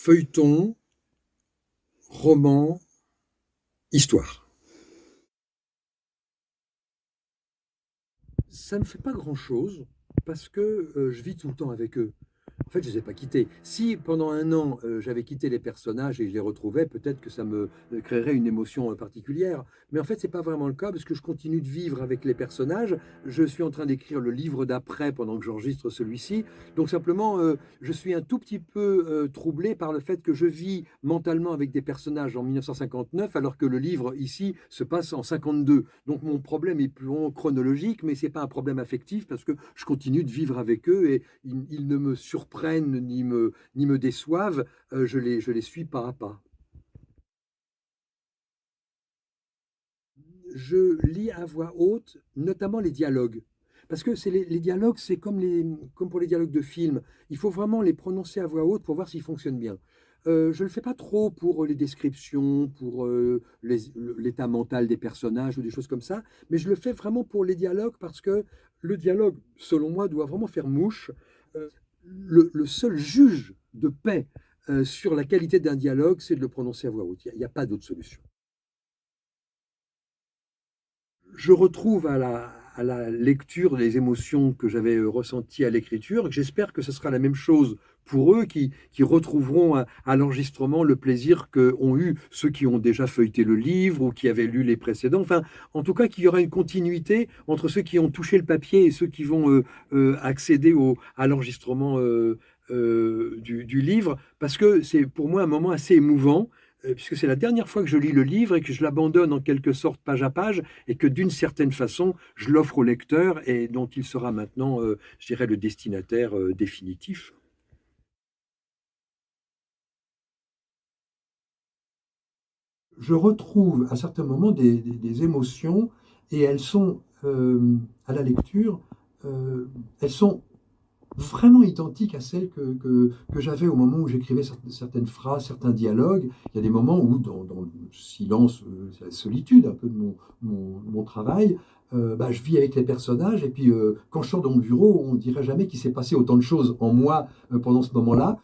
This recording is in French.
Feuilleton, roman, histoire. Ça ne fait pas grand-chose parce que je vis tout le temps avec eux. En fait, je ne les ai pas quittés. Si pendant un an, j'avais quitté les personnages et je les retrouvais, peut-être que ça me créerait une émotion particulière. Mais en fait, c'est pas vraiment le cas parce que je continue de vivre avec les personnages. Je suis en train d'écrire le livre d'après pendant que j'enregistre celui-ci. Donc simplement, je suis un tout petit peu troublé par le fait que je vis mentalement avec des personnages en 1959 alors que le livre ici se passe en 52. Donc mon problème est plus chronologique, mais c'est pas un problème affectif parce que je continue de vivre avec eux et ils ne me surprennent ni me déçoivent, je les suis pas à pas. Je lis à voix haute, notamment les dialogues. Parce que les dialogues, c'est comme, comme pour les dialogues de films. Il faut vraiment les prononcer à voix haute pour voir s'ils fonctionnent bien. Je ne le fais pas trop pour les descriptions, pour l'état mental des personnages ou des choses comme ça, mais je le fais vraiment pour les dialogues parce que le dialogue, selon moi, doit vraiment faire mouche. Euh, le seul juge de paix sur la qualité d'un dialogue, c'est de le prononcer à voix haute. Il n'y a pas d'autre solution. Je retrouve à la lecture les émotions que j'avais ressenties à l'écriture. J'espère que ce sera la même chose pour eux qui retrouveront à l'enregistrement le plaisir qu'ont eu ceux qui ont déjà feuilleté le livre ou qui avaient lu les précédents. Enfin, en tout cas, qu'il y aura une continuité entre ceux qui ont touché le papier et ceux qui vont accéder à l'enregistrement du livre, parce que c'est pour moi un moment assez émouvant puisque c'est la dernière fois que je lis le livre et que je l'abandonne en quelque sorte page à page et que d'une certaine façon, je l'offre au lecteur et dont il sera maintenant, je dirais, le destinataire définitif. Je retrouve à certains moments des émotions et elles sont, à la lecture, elles sont vraiment identiques à celles que j'avais au moment où j'écrivais certaines phrases, certains dialogues. Il y a des moments où, dans le silence, la solitude un peu de mon travail, bah, je vis avec les personnages et puis quand je sors de mon bureau, on ne dirait jamais qu'il s'est passé autant de choses en moi pendant ce moment-là.